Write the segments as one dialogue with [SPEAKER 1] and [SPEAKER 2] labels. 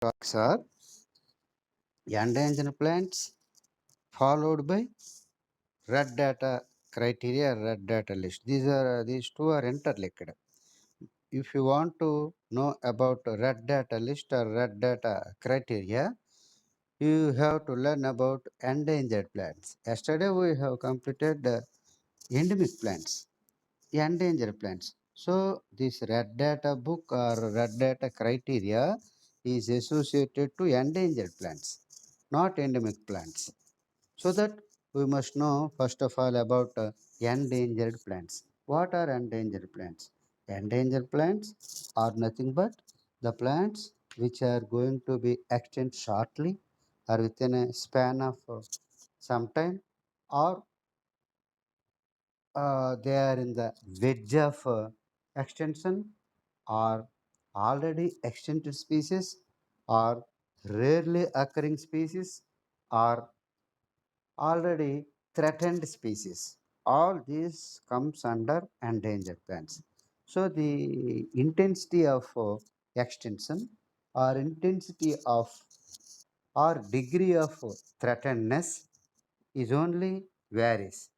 [SPEAKER 1] Topics are endangered plants, followed by red data criteria, red data list. These two are interlinked. If you want to know about red data list or red data criteria, you have to learn about endangered plants. Yesterday we have completed endemic plants, endangered plants. So this red data book or red data criteria is associated to endangered plants, not endemic plants. So that we must know first of all about endangered plants. What are endangered plants? Endangered plants are nothing but the plants which are going to be extinct shortly or within a span of some time, or they are in the wedge of extension, or already extincted species, or rarely occurring species, or already threatened species. All these comes under endangered plants. So the intensity of extinction or intensity of or degree of threatenedness is only varies,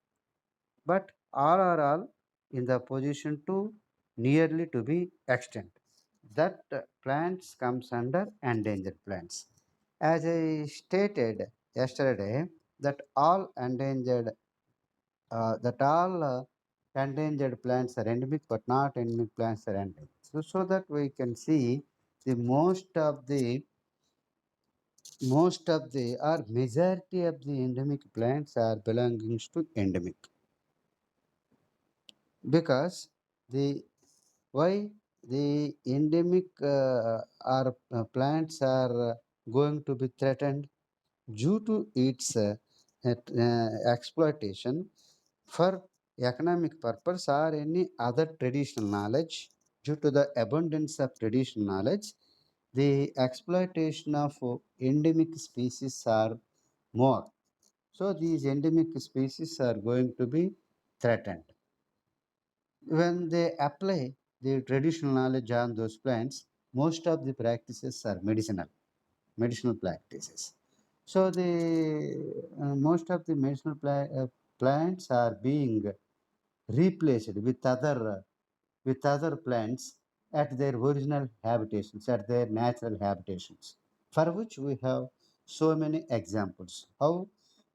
[SPEAKER 1] but all are all in the position to nearly to be extinct. That plants comes under endangered plants. As I stated yesterday, that all endangered plants are endemic, but not endemic plants are endemic. So that we can see the most of the or majority of the endemic plants are belongings to endemic, because the why the endemic are plants are going to be threatened due to its exploitation for economic purpose or any other traditional knowledge. Due to the abundance of traditional knowledge, the exploitation of endemic species are more. So these endemic species are going to be threatened. When they apply the traditional knowledge on those plants, most of the practices are medicinal practices. So the most of the plants are being replaced with other plants at their original habitations, at their natural habitations, for which we have so many examples. How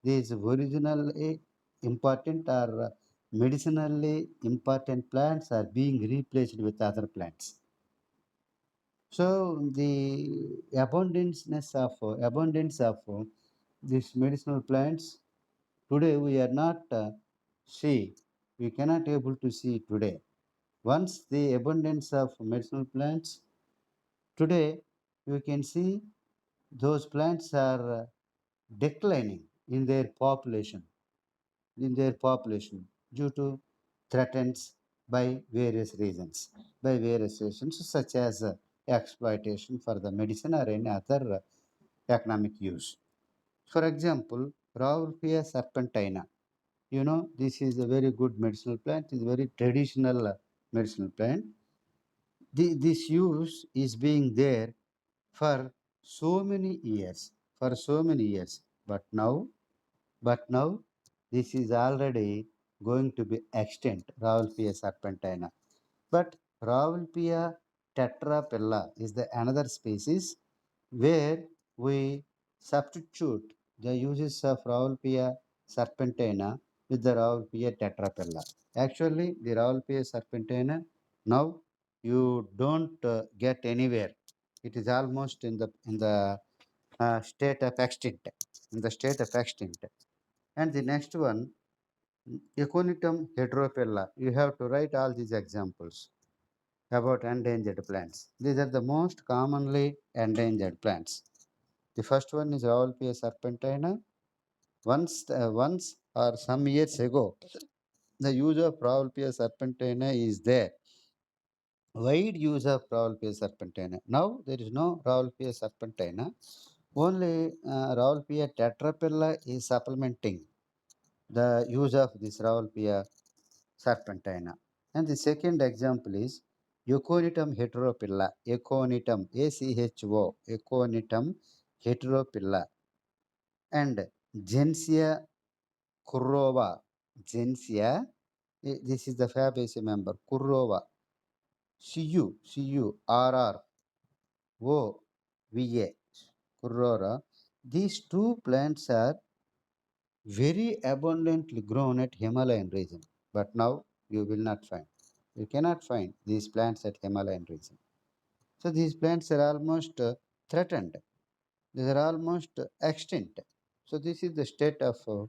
[SPEAKER 1] these originally important or medicinally important plants are being replaced with other plants. So the abundance of these medicinal plants today we are not see we cannot able to see today. Once the abundance of medicinal plants today, you can see those plants are declining in their population due to threats by various reasons such as exploitation for the medicine or any other economic use. For example, Rauwolfia serpentina. This is a very good medicinal plant. It's a very traditional medicinal plant. This use is being there for so many years, but now this is already going to be extinct, Rauwolfia serpentina. But Rauwolfia tetrapella is the another species where we substitute the uses of Rauwolfia serpentina with the Rauwolfia tetrapella. Actually, the Rauwolfia serpentina now you don't get anywhere. It is almost in the state of extinct. In the state of extinct. And the next one, Econitum heteropella. You have to write all these examples about endangered plants. These are the most commonly endangered plants. The first one is Rauwolfia serpentina. Once or some years ago, the use of Rauwolfia serpentina is there. Wide use of Rauwolfia serpentina. Now there is no Rauwolfia serpentina. Only Rauwolfia tetrapella is supplementing the use of this Rauwolfia serpentina. And the second example is Euconitum heterophylla, Euconitum, ACHO, Euconitum heterophylla, and Gensia currova, Gensia, this is the Fabaceae member, currova, CURROVA, currora. These two plants are very abundantly grown at Himalayan region, but now you will not find. You cannot find these plants at Himalayan region. So these plants are almost threatened. They are almost extinct. So this is the state of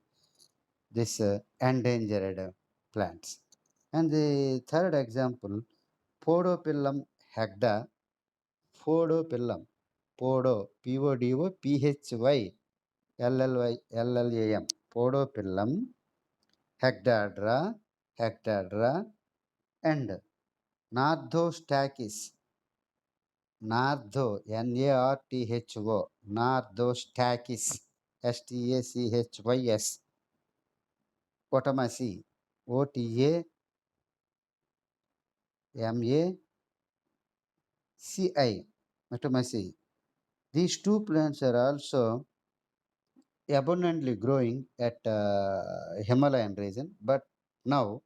[SPEAKER 1] this endangered plants. And the third example, Podophyllum hegda, Podophyllum, Podo, Podo, Phy, Llam, Podophyllum hectadra, and Nardostachys, Nartho, Nardostachys, Stachys, Potamasi, Otamaci, Potamasi. These two plants are also abundantly growing at Himalayan region, but now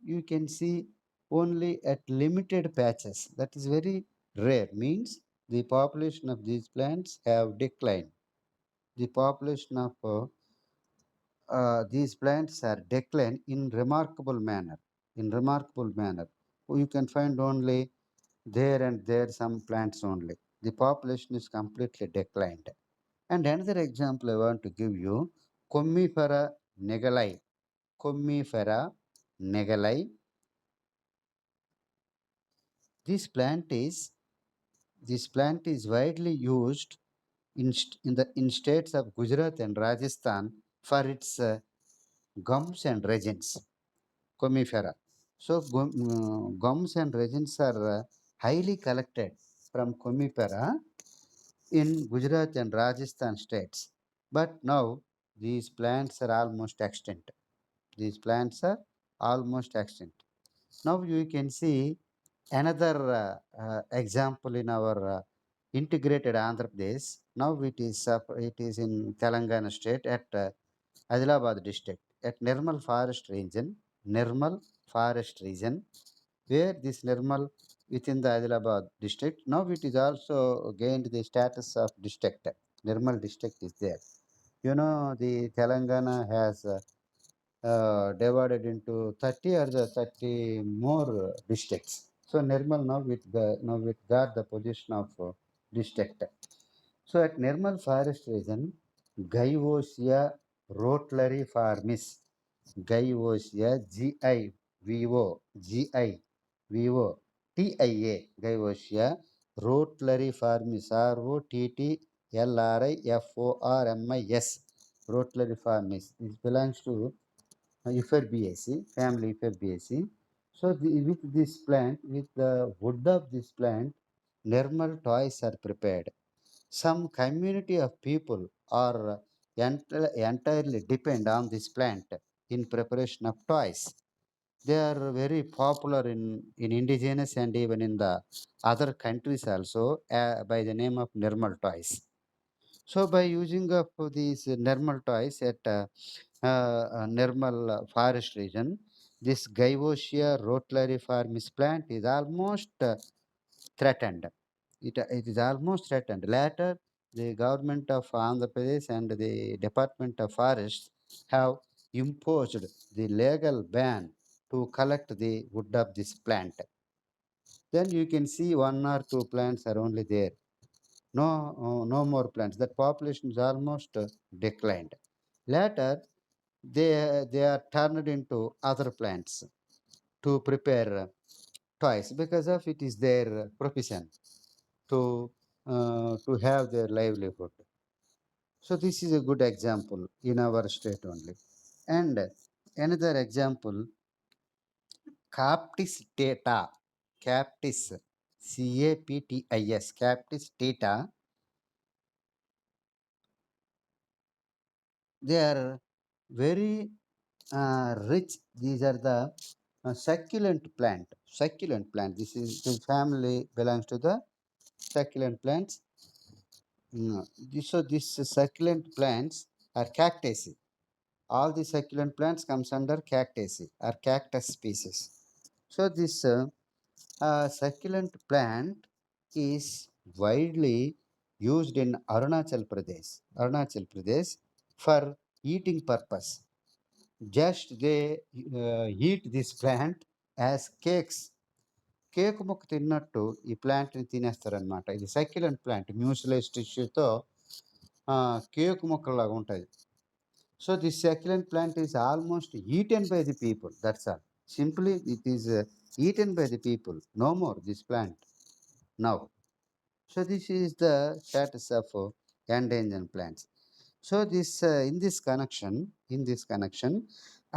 [SPEAKER 1] you can see only at limited patches. That is very rare. Means the population of these plants have declined. The population of these plants are declined in remarkable manner. In remarkable manner, you can find only there and there some plants only. The population is completely declined. And another example I want to give you, Commifera negalai. Commifera negalai. This plant is this plant is widely used in states of Gujarat and Rajasthan for its gums and resins. Commifera. So gums and resins are highly collected from Commifera in Gujarat and Rajasthan states. But now these plants are almost extinct. These plants are almost extinct. Now you can see another example in our integrated Andhra Pradesh. Now it is in Telangana state at Adilabad district at Nirmal Forest region, where this Nirmal within the Adilabad district. Now it is also gained the status of district. Nirmal district is there. You know the Telangana has divided into 30 or the 30 more districts. So Nirmal now it got the position of district. So at Nirmal Forest region, Gaivosia rotulariformis, Gaivosia Givo TIA, Gaivosia rotulariformis, ROTTLRIFORMIS, rotulariformis. This belongs to Euphorbiaceae, family Euphorbiaceae. So with this plant, with the wood of this plant, Nirmal toys are prepared. Some community of people are entirely depend on this plant in preparation of toys. They are very popular in indigenous and even in the other countries also by the name of Nirmal toys. So by using of these Nirmal toys at Nirmal forest region, this Gaivosia rotulariformis plant is almost threatened. It is almost threatened. Later, the government of Andhra Pradesh and the Department of Forests have imposed the legal ban to collect the wood of this plant. Then you can see one or two plants are only there. No more plants. That population is almost declined. Later, they are turned into other plants to prepare toys because of it is their profession to have their livelihood. So this is a good example in our state only. And another example, Captis data, Captis, CAPTIS, Captis data, they are very rich. These are the A succulent plant. Succulent plant. This is the family belongs to the succulent plants. So these succulent plants are cactaceae. All the succulent plants comes under cactaceae or cactus species. So this succulent plant is widely used in Arunachal Pradesh for eating purpose. Just they eat this plant as cakes. Cake ముక్క తిన్నట్టు ఈ ప్లాంట్ని తినేస్తారనమాట. ఇది succulent plant mucilage టిష్యూతో cake ముక్కలాగా ఉంటుంది. So this succulent plant is almost eaten by the people. That's all. Simply it is eaten by the people. No more this plant now. So this is the status of endangered plants. So this in this connection,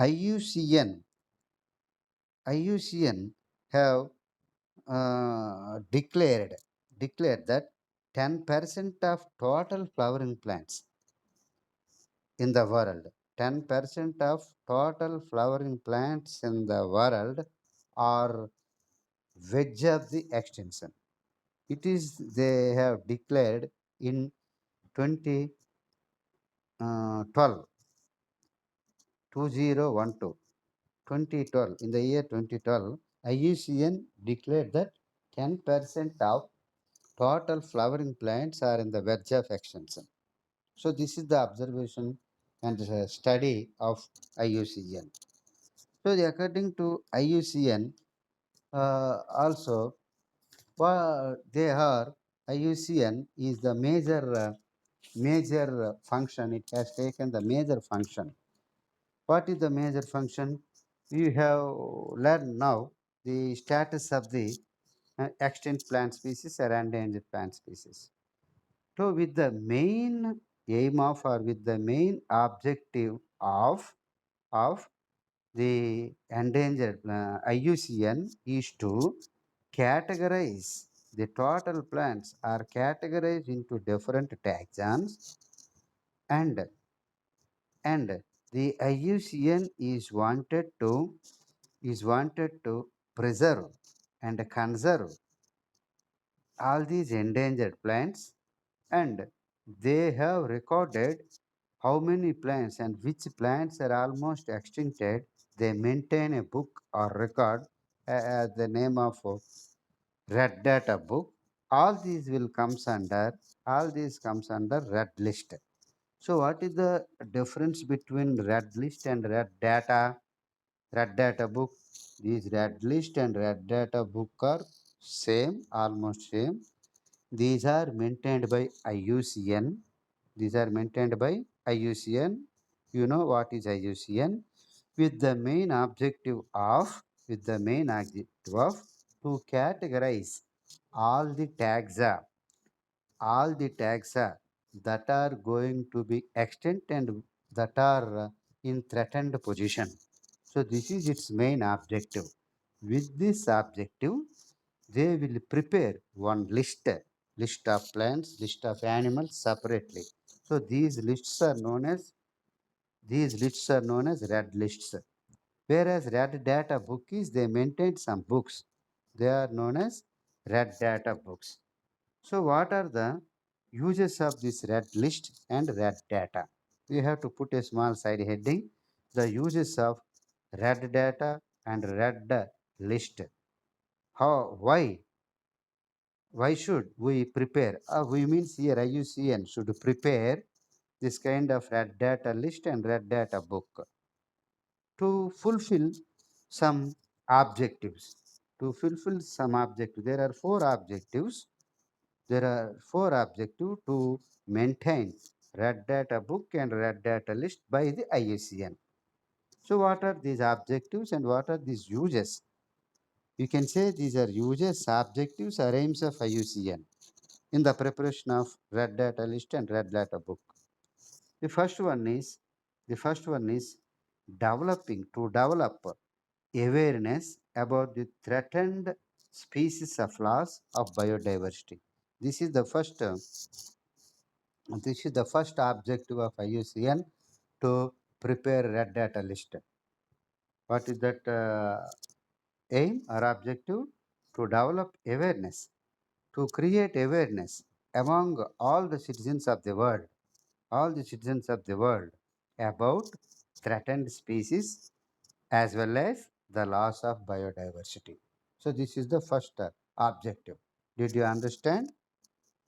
[SPEAKER 1] IUCN IUCN have declared that 10% of total flowering plants in the world, 10% of total flowering plants in the world are wedge of the extinction. It is they have declared in 2012, 2012, 2012. In the year 2012, IUCN declared that 10% of total flowering plants are in the verge of extinction. So this is the observation and study of IUCN. So according to IUCN, also they are IUCN is the major function. It has taken the major function. What is the major function? We have learned now the status of the extinct plant species or endangered plant species. So with the main aim of or with the main objective of the endangered IUCN is to categorize the total plants are categorized into different taxons, and the IUCN is wanted to preserve and conserve all these endangered plants, and they have recorded how many plants and which plants are almost extincted. They maintain a book or record the name of red data book. All these comes under red list. So what is the difference between red list and red data book? These red list and red data book are same, almost same. These are maintained by IUCN. These are maintained by IUCN. You know what is IUCN? With the main objective of to categorize all the taxa that are going to be extinct and that are in threatened position. So this is its main objective. With this objective, they will prepare one list of plants, list of animals separately. So these lists are known as red lists. Whereas red data book is they maintain some books. They are known as red data books. So what are the uses of this red list and red data? We have to put a small side heading. The uses of red data and red list. Why should we prepare? We means here IUCN should prepare this kind of red data list and red data book to fulfill some objectives. To fulfill some objectives, there are four objectives. There are four objectives to maintain red data book and red data list by the IUCN. So what are these objectives and what are these uses? You can say these are uses, objectives, or aims of IUCN in the preparation of red data list and red data book. The first one is develop awareness about the threatened species of loss of biodiversity. This is the first objective of IUCN to prepare red data list. What is that aim or objective to develop awareness, to create awareness among all the citizens of the world, all the citizens of the world about threatened species as well as the loss of biodiversity. So this is the first objective. Did you understand?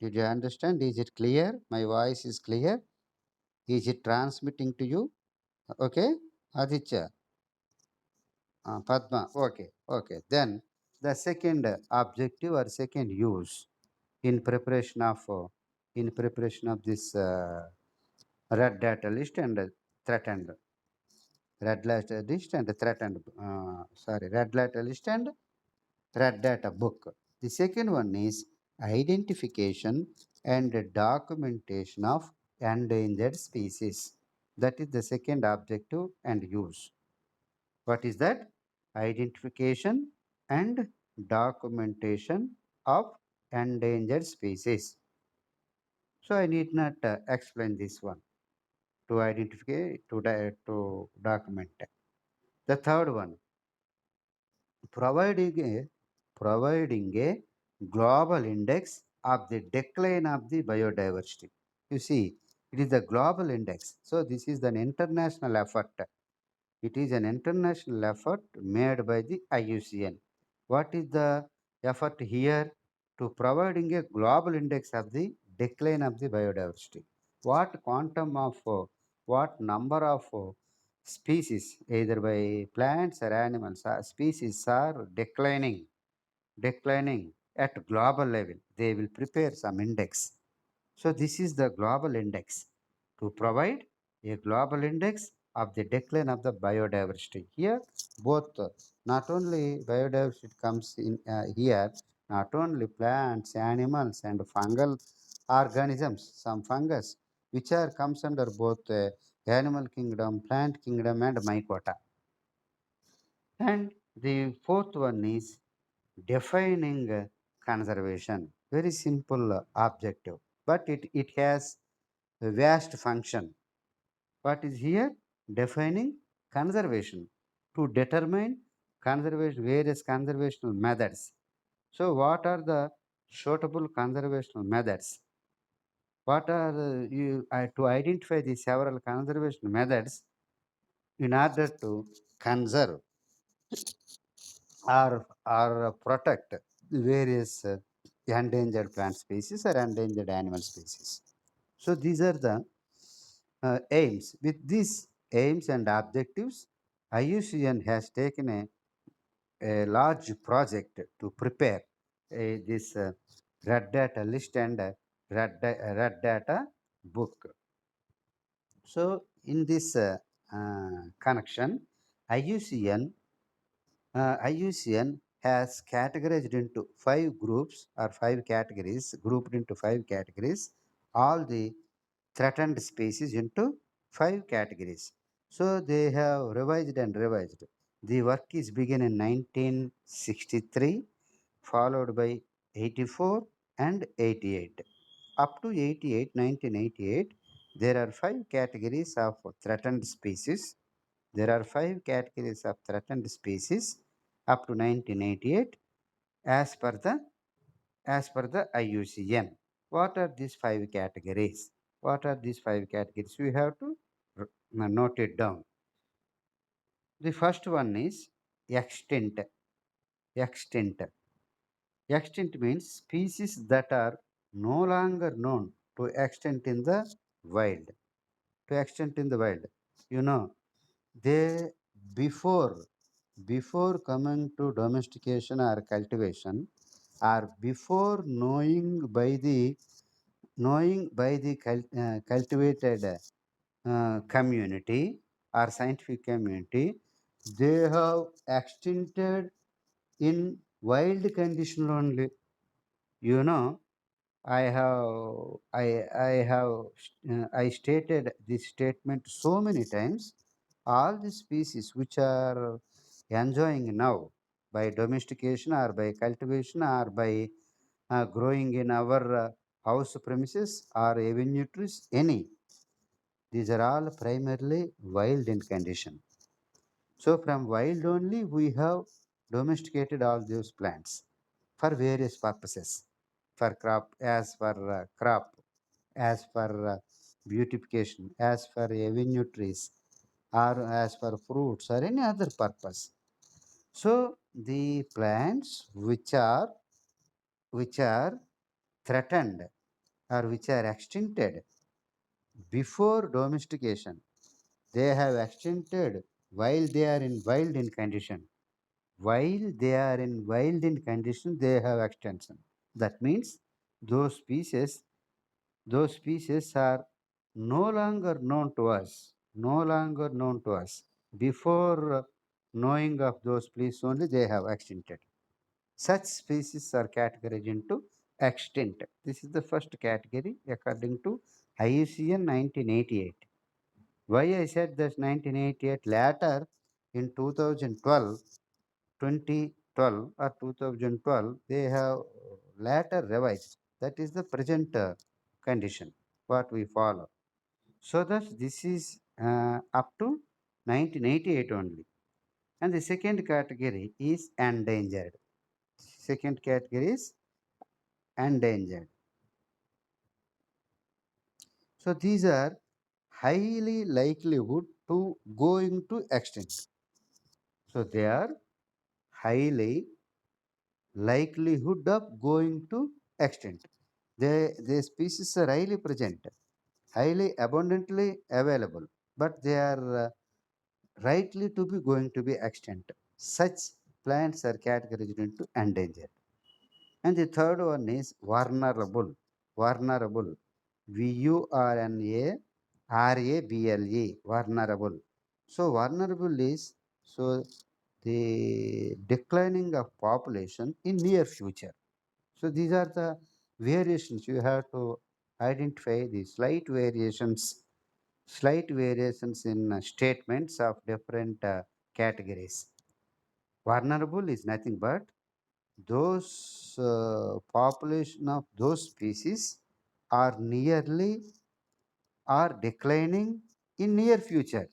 [SPEAKER 1] Did you understand? Is it clear? My voice is clear. Is it transmitting to you? Okay, Aditya, Padma. Okay, okay. Then the second objective or second use in preparation of this red data list and threatened red data list and threatened red data list and red data book. The second one is identification and documentation of endangered species. That is the second objective and use. What is that? Identification and documentation of endangered species. So I need not explain this one to identify to document. The third one, providing a providing a global index of the decline of the biodiversity. You see, it is a global index. So this is an international effort. It is an international effort made by the IUCN. What is the effort here? To providing a global index of the decline of the biodiversity. What quantum of, what number of species, either by plants or animals, species are declining at global level. They will prepare some index. So this is the global index to provide a global index of the decline of the biodiversity. Here, both not only biodiversity comes in here, not only plants, animals, and fungal organisms, some fungus, which are comes under both animal kingdom, plant kingdom, and mycota. And the fourth one is defining conservation. Very simple objective, but it has a vast function. What is here? Defining conservation to determine conservation various conservational methods. So, what are the suitable conservational methods? What are to identify the several conservation methods in order to conserve or protect various endangered plant species or endangered animal species. So these are the aims. With these aims and objectives, IUCN has taken a large project to prepare this red data list and red data book. So in this connection, IUCN IUCN has categorized into five groups or five categories, grouped into five categories, all the threatened species into five categories. So they have revised and revised. The work is begun in 1963, followed by 84 and 88. Up to 1988, there are five categories of threatened species. There are five categories of threatened species up to 1988 as per the IUCN. What are these five categories? What are these five categories? We have to note it down. The first one is extinct. Extinct. Extinct means species that are no longer known to extent in the wild. To extent in the wild. You know, they before before coming to domestication or cultivation, or before knowing by the cultivated community or scientific community, they have extincted in wild condition only. You know, I have I stated this statement so many times. All the species which are enjoying now by domestication or by cultivation or by growing in our house premises or avenue trees, any, these are all primarily wild in condition. So from wild only we have domesticated all those plants for various purposes, for crop, as for beautification, as for avenue trees, or as for fruits or any other purpose. So the plants which are threatened or which are extincted before domestication, they have extincted while they are in wild in condition. While they are in wild in condition, they have extension. That means those species, those species are no longer known to us, no longer known to us. Before knowing of those species only, they have extincted. Such species are categorized into extinct. This is the first category according to IUCN 1988. Why I said that 1988? Later in 2012, 2012 or 2012, they have later revised. That is the present condition what we follow. So that this is up to 1988 only. And the second category is endangered. Second category is endangered. So these are highly likelihood to going to extinct. So they are highly likelihood of going to extinct. The species are highly present, highly abundantly available, but they are likely to be going to be extinct. Such plants are categorized into endangered. And the third one is vulnerable. Vulnerable. VURNARABLE. Vulnerable. So vulnerable is so the declining of population in near future. So these are the variations. You have to identify the slight variations in statements of different categories. Vulnerable is nothing but those population of those species are nearly are declining in near future.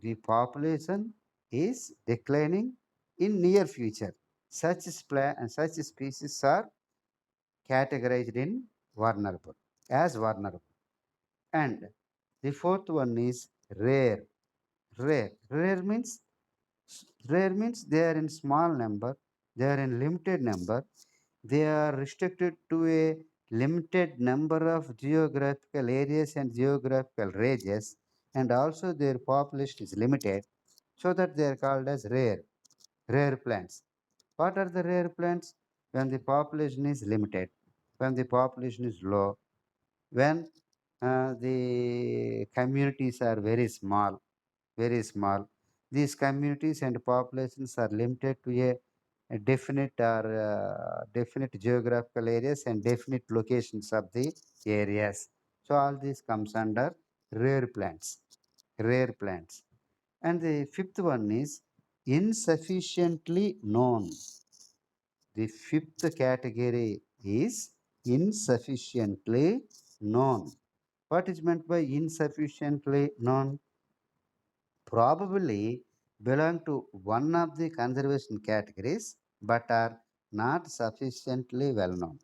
[SPEAKER 1] The population is declining in near future. Such species are categorized in vulnerable as vulnerable. And the fourth one is rare. Rare means they are in small number, they are in limited number, they are restricted to a limited number of geographical areas and geographical ranges, and also their population is limited, so that they are called as rare plants. What are the rare plants? When the population is limited, when the population is low, when the communities are very small. These communities and populations are limited to a definite geographical areas and definite locations of the areas. So all this comes under rare plants, rare plants. And the fifth one is insufficiently known. The fifth category is insufficiently known. What is meant by insufficiently known? Probably belong to one of the conservation categories but are not sufficiently well known.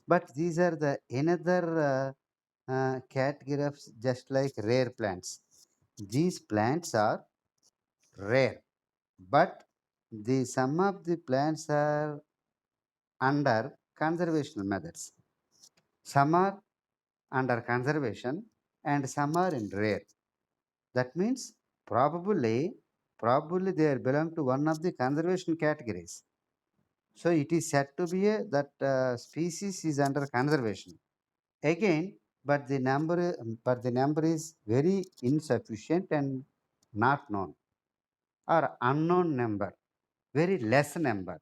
[SPEAKER 1] But these are the another category of just like rare plants. These plants are rare, but the some of the plants are under conservation methods. Some are under conservation and some are in rare. That means probably probably they belong to one of the conservation categories. So it is said to be that species is under conservation. Again, but the number is very insufficient and not known, or unknown number, very less number,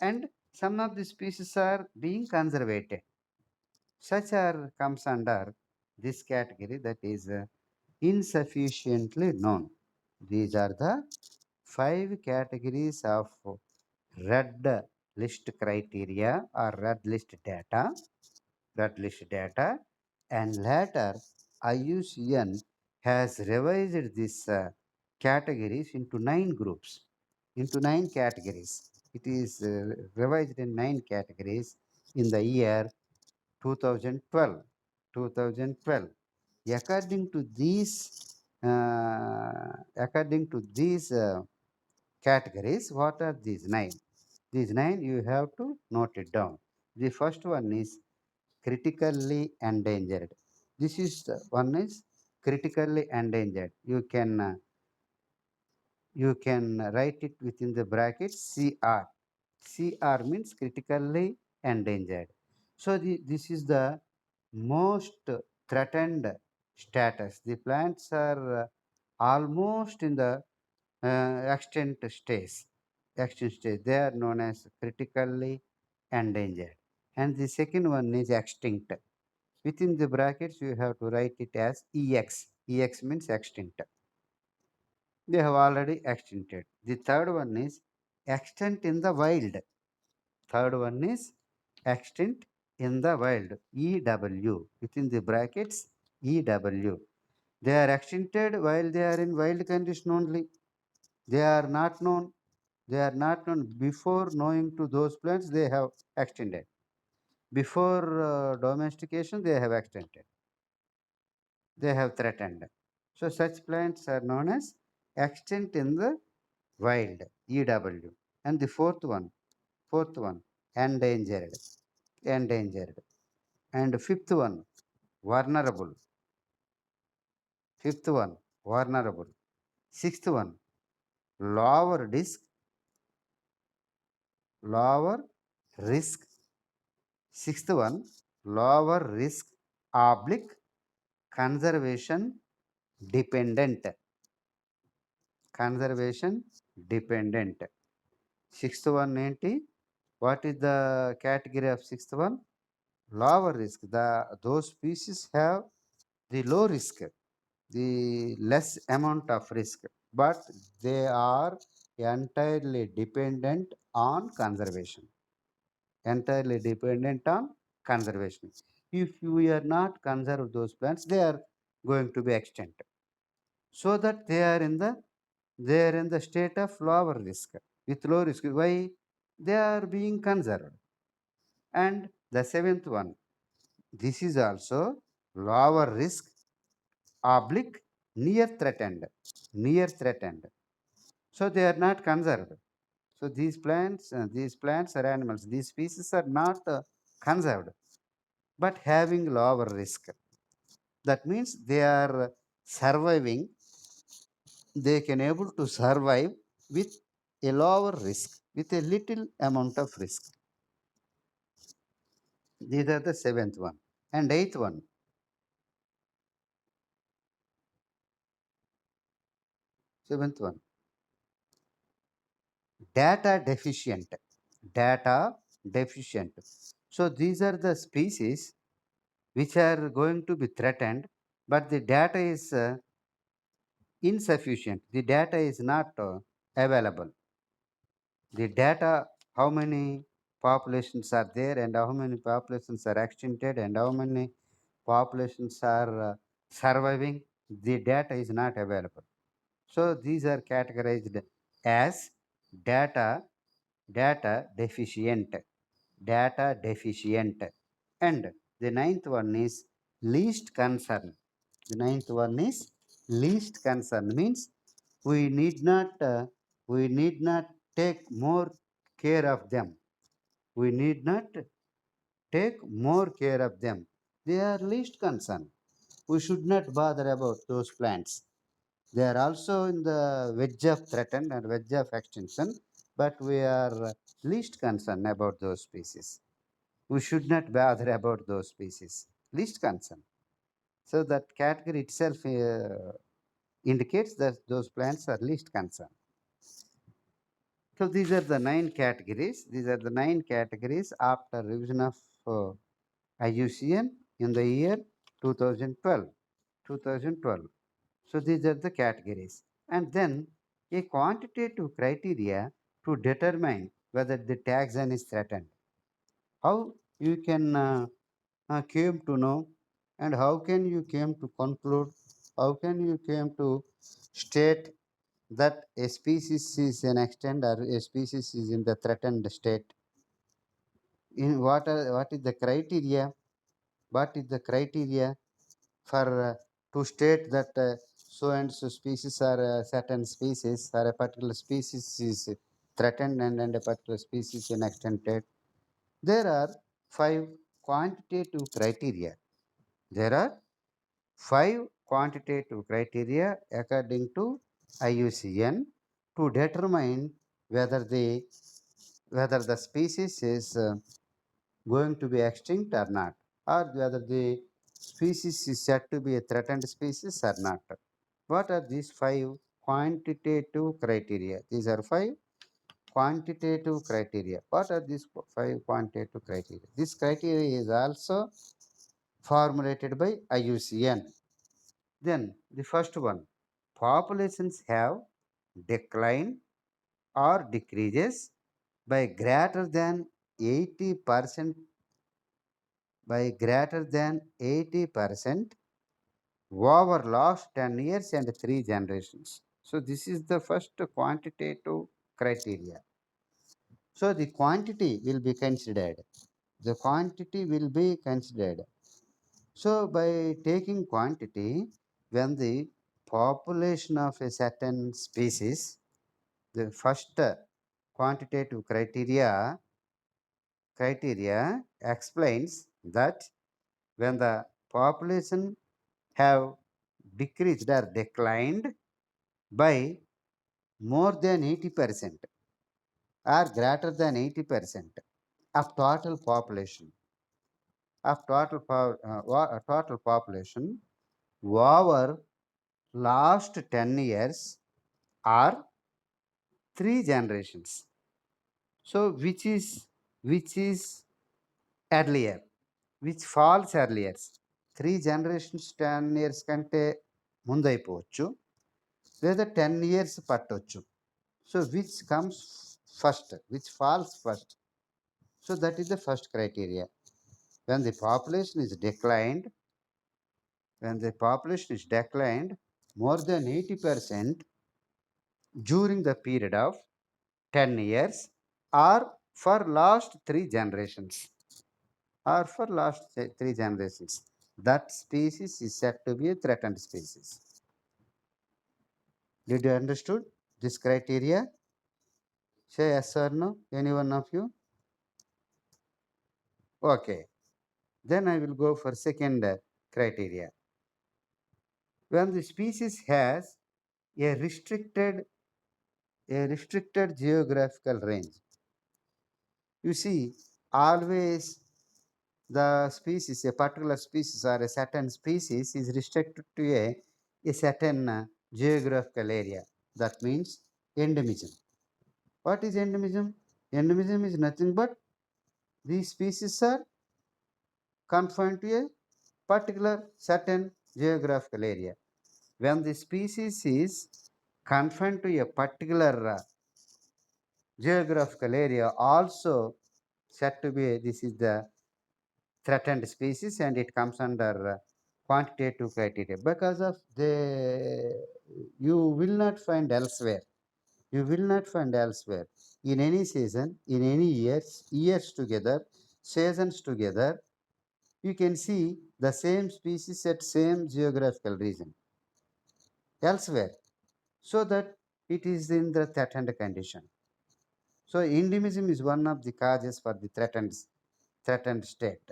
[SPEAKER 1] and some of the species are being conservated. Such are comes under this category, that is insufficiently known. These are the five categories of red list criteria or red list data, and later IUCN has revised these categories into 9 groups. into nine categories. It is revised in nine categories in the year 2012. 2012. According to these categories, what are these nine? These nine you have to note it down. The first one is critically endangered. This is the one is critically endangered. You can write it within the brackets CR. CR means critically endangered. So this is the most threatened status. The plants are almost in the extinct stage. Extinct stage. They are known as critically endangered. And the second one is extinct. Within the brackets, you have to write it as EX. EX means extinct. They have already extincted. The third one is extinct in the wild. Third one is extinct in the wild. EW. Within the brackets, EW. They are extincted while they are in wild condition only. They are not known. They are not known before knowing to those plants. They have extended. Before domestication, they have extended. They have threatened. So such plants are known as extinct in the wild, EW. And the fourth one, endangered, endangered. And fifth one, vulnerable. Fifth one, vulnerable. Sixth one, lower risk, lower risk. Sixth one, lower risk, oblique, conservation dependent. Conservation dependent. Sixth one ఏంటి? What is the category of sixth one? Lower risk. Those species have the low risk, the less amount of risk, but they are entirely dependent on conservation. Entirely dependent on conservation. If we are not conserve those plants, they are going to be extinct. So that they are in the state of lower risk. With low risk, why? They are being conserved. And the seventh one, this is also lower risk, oblique, near threatened. Near threatened. So they are not conserved. So these plants or animals, these species are not conserved, but having lower risk. That means they are surviving. They can able to survive with a lower risk, with a little amount of risk. These are the seventh one. And eighth one, seventh one, data deficient. Data deficient. So these are the species which are going to be threatened, but the data is insufficient. The data is not available. The data, how many populations are there and how many populations are extincted and how many populations are surviving, the data is not available. So these are categorized as data data deficient. Data deficient. And the ninth one is least concern. The ninth one is least concern means we need not we need not take more care of them. We need not take more care of them. They are least concern. We should not bother about those plants. They are also in the wedge of threatened and wedge of extinction, but we are least concerned about those species. We should not bother about those species. Least concern. So that category itself indicates that those plants are least concern. So these are the nine categories. These are the nine categories after revision of IUCN in the year 2012. 2012. So these are the categories. And then a quantitative criteria to determine whether the taxon is threatened. How you can came to know, and how can you came to conclude, how can you came to state that a species is an extinct or a species is in the threatened state? In what is the criteria? What is the criteria for to state that so and so species or certain species or a particular species is threatened and a particular species in extincted? There are five quantitative criteria. There are five quantitative criteria according to IUCN to determine whether the species is going to be extinct or not, or whether the species is said to be a threatened species or not. What are these five quantitative criteria? These are five quantitative criteria. What are these five quantitative criteria? This criteria is also formulated by IUCN. Then the first one, populations have declined or decreases by greater than 80% by greater than 80% over last 10 years and 3 generations. So this is the first quantitative criteria. So the quantity will be considered. The quantity will be considered. So by taking quantity, when the population of a certain species, the first quantitative criteria explains that when the population have decreased or declined by more than 80% or greater than 80% of total population over last 10 years or 3 generations. So which is earlier, which falls earlier? 3 generations 10 years కంటే ముందు అయిపోవచ్చు, లేదా 10 years పట్టొచ్చు. So which comes first, which falls first? So that is the first criteria. When the population is declined, when the population is declined more than 80% during the period of 10 years or for last 3 generations, that species is said to be a threatened species. Did you understood this criteria? Say yes or no, any one of you? Okay. Then I will go for second criteria. When the species has a restricted geographical range. You see, always the species, a particular species or a certain species is restricted to a certain geographical area. That means endemism. What is endemism? Endemism is nothing but these species are confined to a particular certain geographical area. When the species is confined to a particular geographical area, also said to be this is the threatened species and it comes under quantitative criteria, because of the you will not find elsewhere, in any season, in any years together, seasons together, you can see the same species at same geographical region elsewhere, so that it is in the threatened condition. So endemism is one of the causes for the threatened state.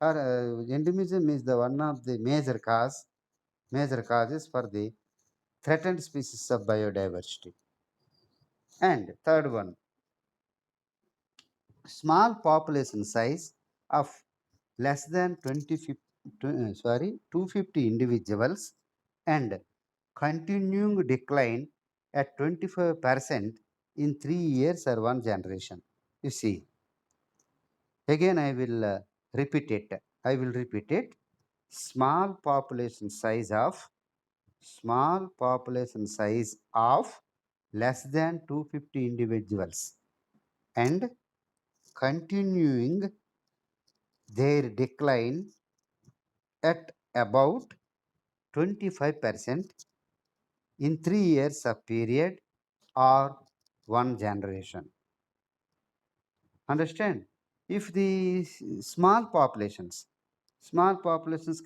[SPEAKER 1] Or endemism is the one of the major causes for the threatened species of biodiversity. And third one, small population size of less than 250 individuals and continuing decline at 25% in 3 years or one generation. You see, again I will repeat it. I will repeat it. Small population size of less than 250 individuals and continuing their decline at about 25% in 3 years of period or one generation. Understand? If the small populations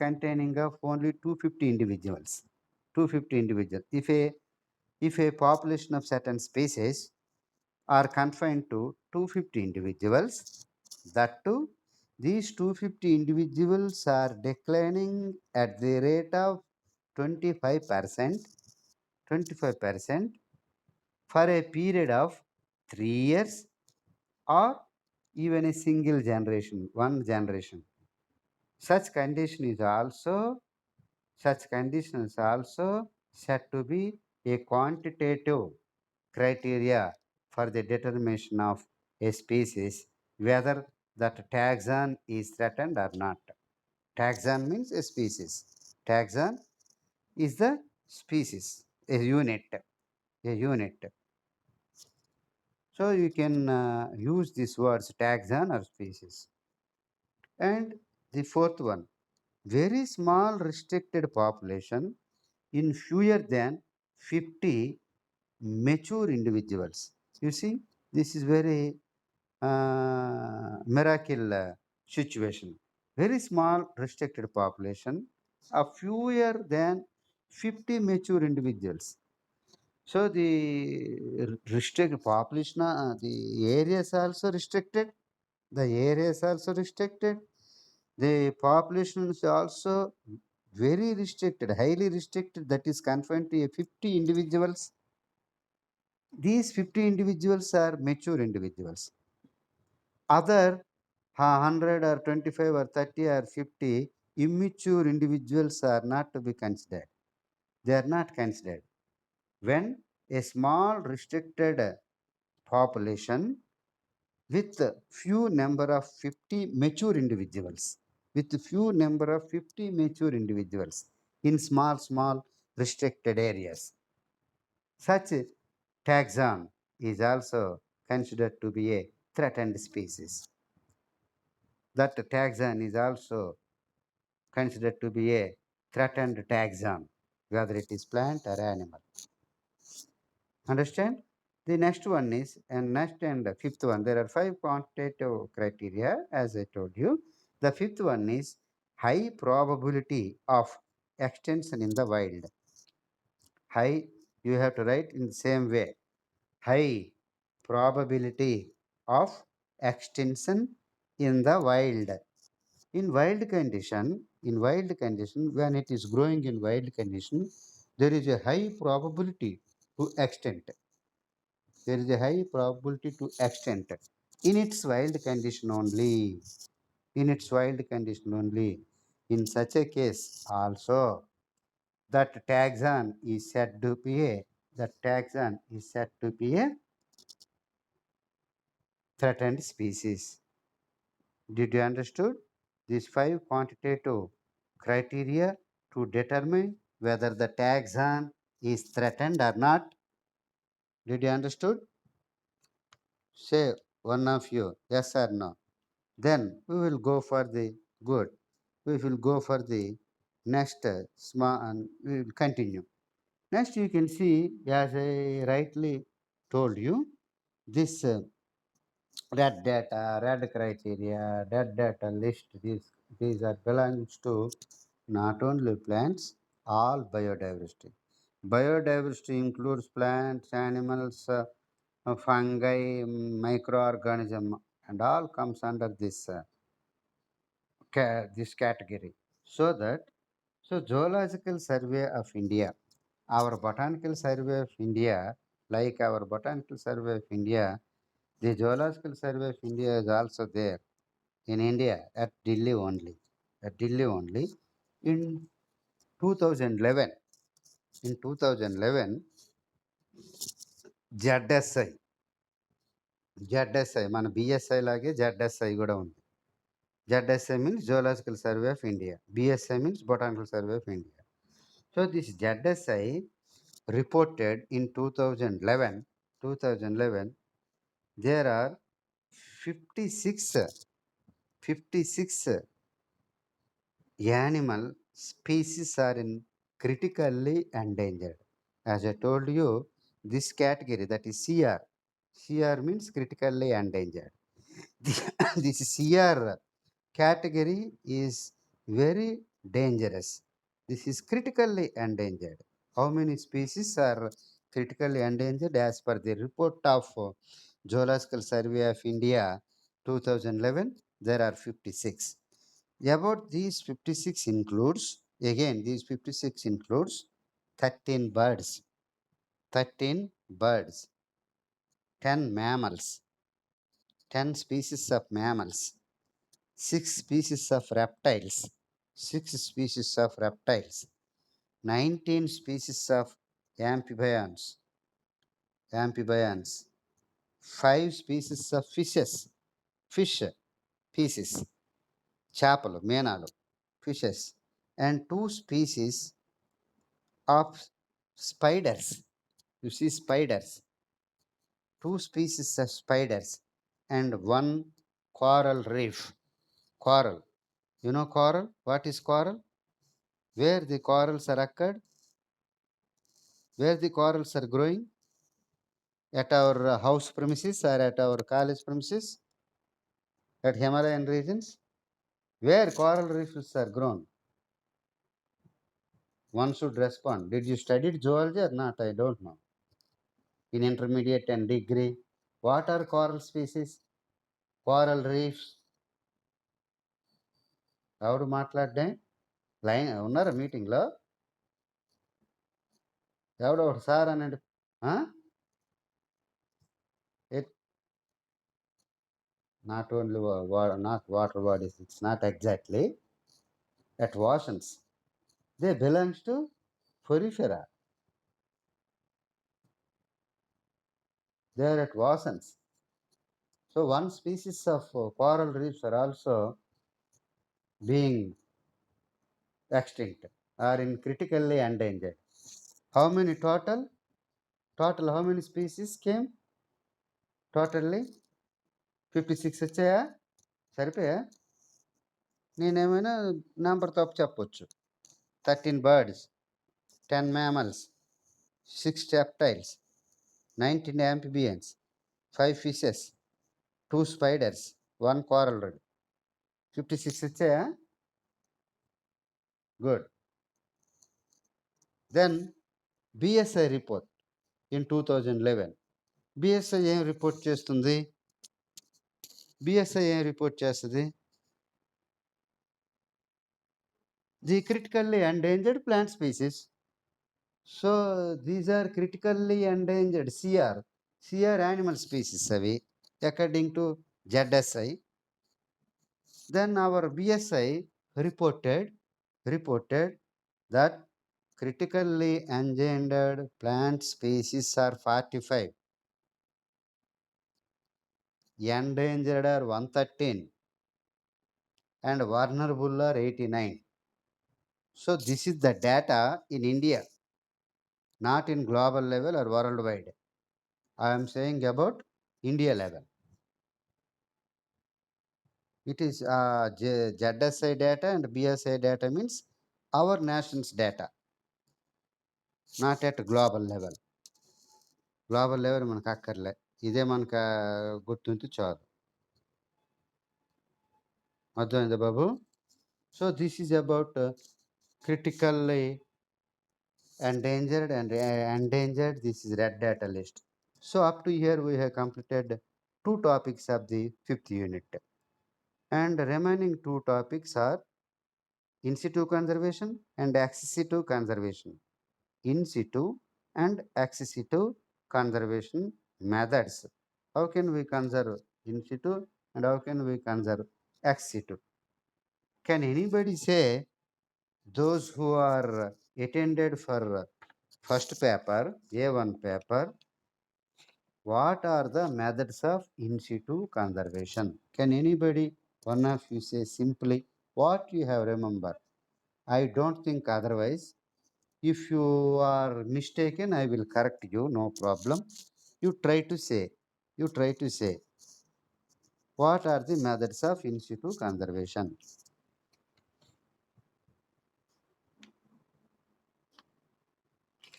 [SPEAKER 1] containing of only 250 individuals, 250 individuals, if a population of certain species are confined to 250 individuals, that too, these 250 individuals are declining at the rate of 25%, 25% for a period of 3 years or even a single generation, one generation. Such condition is also such condition is also said to be a quantitative criteria for the determination of a species whether that taxon is threatened or not. Taxon means a species. Taxon is the species, a unit, a unit. So you can use these words taxon or species. And the fourth one, very small restricted population in fewer than 50 mature individuals. You see, this is very miracle situation. Very small restricted population of fewer than 50 mature individuals. So the restricted population, the areas also restricted. The areas also restricted. The population is also very restricted, highly restricted. That is confined to a 50 individuals. These 50 individuals are mature individuals. Other 100 or 25 or 30 or 50 immature individuals are not to be considered. They are not considered. When a small restricted population with few number of 50 mature individuals, with few number of 50 mature individuals in small restricted areas, such taxon is also considered to be a threatened species. That taxon is also considered to be a threatened taxon, whether it is plant or animal. Understand? The next one is, and next and the fifth one, there are five quantitative criteria, as I told you. The fifth one is high probability of extension in the wild. High, you have to write in the same way. High probability of extension in the wild. In wild condition, when it is growing in wild condition, there is a high probability to extend. There is a high probability to extend in its wild condition only. In its wild condition only. In such a case, also, that taxon is said to be a that taxon is said to be a threatened species. Did you understood? These five quantitative criteria to determine whether the taxon is threatened or not. Did you understood? Say one of you, yes or no. Then we will go for the good. We will go for the next small and we will continue. Next you can see, as I rightly told you, this red criteria, red data list, these are belongs to not only plants, all biodiversity. Biodiversity includes plants, animals, fungi, microorganism, and all comes under this category. So that Zoological Survey of India, our Botanical Survey of India, like our Botanical Survey of India, the Zoological Survey of India is also there in India at Delhi only. At Delhi only. In 2011, in 2011, ZSI, ZSI, మన BSI లాగే ZSI కూడా ఉంది. ZSI means Zoological Survey of India. BSI means Botanical Survey of India. So this ZSI reported in 2011, there are 56, 56 animal species are in critically endangered. As I told you, this category, that is CR. CR means critically endangered. This CR category is very dangerous. This is critically endangered. How many species are critically endangered? As per the report of Zoological Survey of India 2011, there are 56. About these 56 includes, again, these 56 includes 13 birds, 13 birds, 10 mammals, 10 species of mammals, 6 species of reptiles, 6 species of reptiles, 19 species of amphibians, amphibians, 5 species of fishes, fish, pieces, చేపలు, మీనాలు, fishes, and 2 species of spiders. You see spiders, 2 species of spiders, and 1 coral reef. Coral. You know coral? What is coral? Where the corals are occurred? Where the corals are growing? At our house premises or at our college premises? At Himalayan regions? Where coral reefs are grown? One should respond. Did you study zoology or not? I don't know. In intermediate and degree, what are coral species? Coral reefs. ఎవరు మాట్లాడే line ఉన్నారా మీటింగ్లో? ఎవడో ఒకటి sir అనండి. Not only not water bodies, it's not exactly at oceans. They belongs to porifera. They are at oceans. So one species of coral reefs are also being extinct or in critically endangered. How many total? Total how many species came? Totally 56 వచ్చాయా? సరిపోయా? నేనేమైనా number తప్పు చెప్పొచ్చు. 13 birds, 10 mammals, 6 reptiles, 19 amphibians, 5 fishes, 2 spiders, 1 coral reef. 56 వచ్చాయా? Good. Then BSI report in 2011. BSI ఏం report చేస్తుంది? BSI ఏం report చేస్తుంది? The critically endangered plant species. So these are critically endangered CR animal species అవి according to ZSI. Then our BSI reported that critically endangered plant species are 45, endangered are 113, and vulnerable are 89. So this is the data in India, not in global level or worldwide. I am saying about India level. It is ZSI data and BSI data means our nation's data, not at global level. Global level మనకు అక్కర్లే, ఇదే మనకు గుర్తుంటే చాలు. అర్థమైందా బాబు? So this is about critically endangered and endangered. This is red data list. So up to here we have completed 2 topics of the 5th unit, and remaining 2 topics are in situ conservation and ex situ conservation. In situ and ex situ conservation methods. How can we conserve in situ and how can we conserve ex situ? Can anybody say, those who are attended for first paper, A1 paper, what are the methods of in situ conservation? Can anybody, one of you, say simply what you have remember? I don't think otherwise. If you are mistaken, I will correct you, no problem. You try to say, what are the methods of in situ conservation?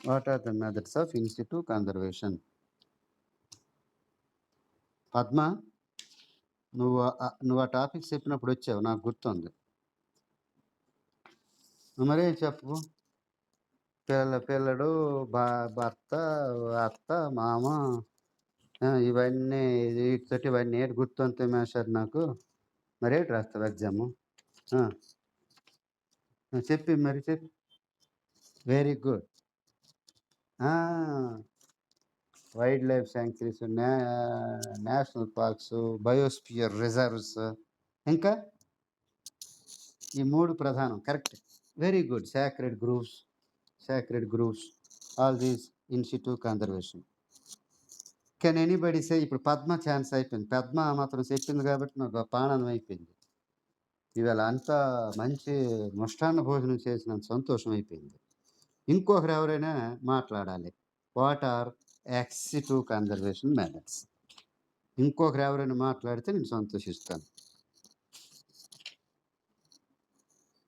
[SPEAKER 1] What are the methods of in situ conservation? Padma, నువ్వు ఆ topic చెప్పినప్పుడు వచ్చావు, నాకు గుర్తుంది. మరే చెప్పు. పిల్లడు, భర్త, అత్త, మామ, ఇవన్నీ వీటితోటి ఇవన్నీ ఏటి గుర్తుంటే మేషర్ నాకు. మరేటి రాస్తావు ఎగ్జాము? చెప్పి మరి చెప్పి. Very good. Wildlife sanctuaries, national parks, biosphere reserves, ఇంకా ఈ 3 ప్రధానం. Correct, very good. Sacred groves, all these in situ conservation. Can anybody say? ఇప్పుడు పద్మ ఛాన్స్ అయిపోయింది. పద్మ మాత్రం చెప్పింది కాబట్టి నాకు పానానం అయిపోయింది. ఇవాళ అంతా మంచి ముష్టాన్న భోజనం చేసినంత సంతోషం అయిపోయింది. ఇంకొకరు ఎవరైనా మాట్లాడాలి. What are ex situ conservation methods? ఇంకొకరు ఎవరైనా మాట్లాడితే నేను సంతోషిస్తాను.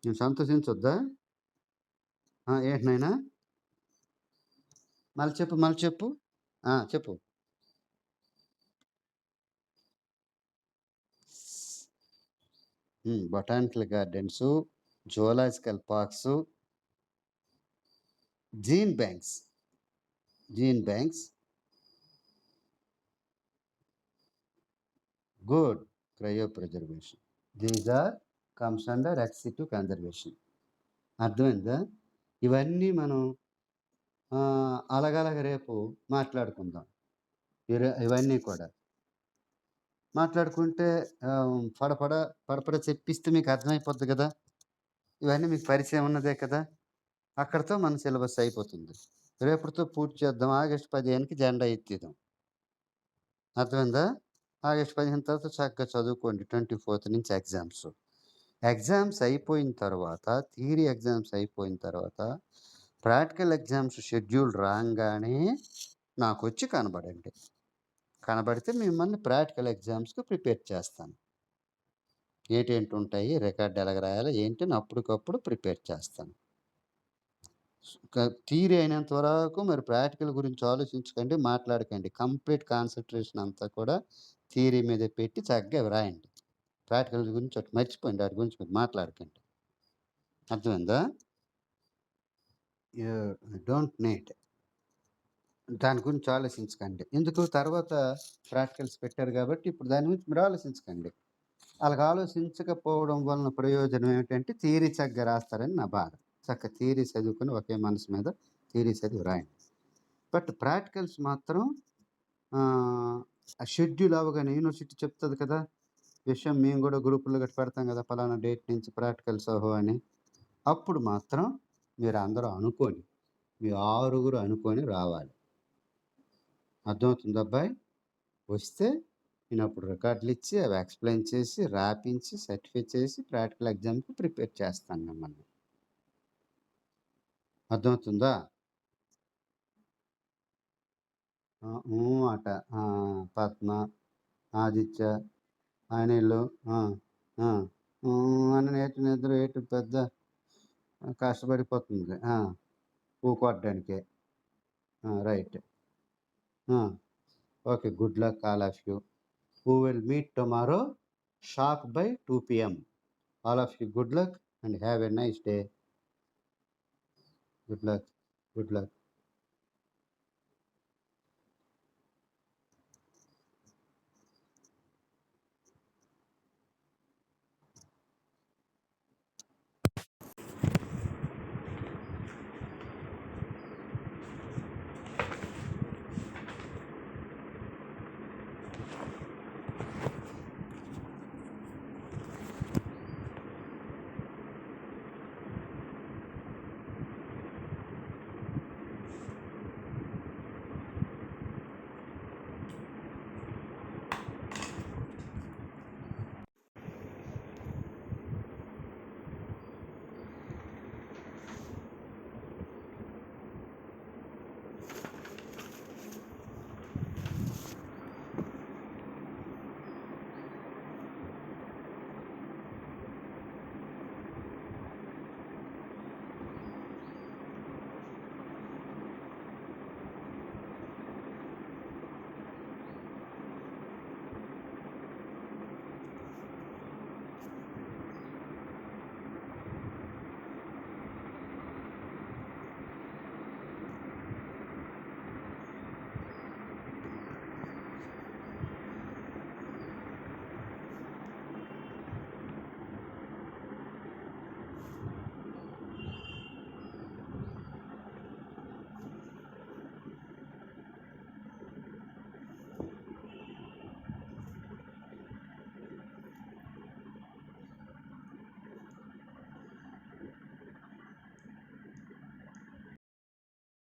[SPEAKER 1] నేను సంతోషించొద్దా? ఏంటి నాయనా? మళ్ళీ చెప్పు. చెప్పు. Botanical gardens, zoological parks, gene banks, good. Cryopreservation, these are comes under ex situ conservation. అర్థమైందా? ఇవన్నీ మనం అలగలగ రేపు మాట్లాడుకుందాం. ఇవన్నీ కూడా మాట్లాడుకుంటే పడపడ చెప్పిస్తే మీకు అర్థమైపోద్ది కదా. ఇవన్నీ మీకు పరిచయం ఉన్నదే కదా. అక్కడితో మన సిలబస్ అయిపోతుంది. రేపటితో పూర్తి చేద్దాం. ఆగస్టు 15కి జెండా ఎత్తిద్దాం. అర్థమైందా? ఆగస్టు 15 తర్వాత చక్కగా చదువుకోండి. 24th నుంచి ఎగ్జామ్స్ అయిపోయిన తర్వాత, థియరీ ఎగ్జామ్స్ అయిపోయిన తర్వాత, ప్రాక్టికల్ ఎగ్జామ్స్ షెడ్యూల్ రాగానే నాకొచ్చి కనబడండి. కనబడితే మిమ్మల్ని ప్రాక్టికల్ ఎగ్జామ్స్కి ప్రిపేర్ చేస్తాను. ఏంటి ఉంటాయి, రికార్డ్ ఎలాగ రాయాలి ఏంటని అప్పటికప్పుడు ప్రిపేర్ చేస్తాను. థియరీ అయినంత వరకు మరి ప్రాక్టికల్ గురించి ఆలోచించకండి, మాట్లాడకండి. కంప్లీట్ కాన్సన్ట్రేషన్ అంతా కూడా థియరీ మీద పెట్టి చక్కగా వ్రాయండి. ప్రాక్టికల్ గురించి ఒకటి మర్చిపోయింది, వాటి గురించి మీరు మాట్లాడకండి. అర్థమైందా? యూ డోంట్ నీడ్ దాని గురించి ఆలోచించకండి. ఎందుకు? తర్వాత ప్రాక్టికల్స్ పెట్టారు కాబట్టి ఇప్పుడు దాని గురించి మీరు ఆలోచించకండి. అలాగ ఆలోచించకపోవడం వలన ప్రయోజనం ఏమిటంటే థియరీ చక్కగా రాస్తారని నా బాధ. చక్కగా థియరీ చదువుకొని ఒకే మనసు మీద థియరీ చదివి రాయండి. బట్ ప్రాక్టికల్స్ మాత్రం ఆ షెడ్యూల్ అవగానే యూనివర్సిటీ చెప్తుంది కదా విషయం. మేము కూడా గ్రూపుల్లో గట్టి పెడతాం కదా, ఫలానా డేట్ నుంచి ప్రాక్టికల్స్ అని. అప్పుడు మాత్రం మీరు అందరూ అనుకోని, మీ 6 అనుకొని రావాలి. అర్థమవుతుంది అబ్బాయి? వస్తే నేను అప్పుడు రికార్డులు ఇచ్చి అవి ఎక్స్ప్లెయిన్ చేసి రాపించి సర్టిఫై చేసి ప్రాక్టికల్ ఎగ్జామ్కి ప్రిపేర్ చేస్తాను మిమ్మల్ని. అర్థమవుతుందా? అట పద్మ, ఆదిత్య, అనిల్ అని నిద్ర ఏటు పెద్ద కష్టపడిపోతుంది ఊకొట్టడానికి. Right. Okay, good luck all of you. who will meet tomorrow sharp by 2 p.m. All of you, good luck and have a nice day. Good luck.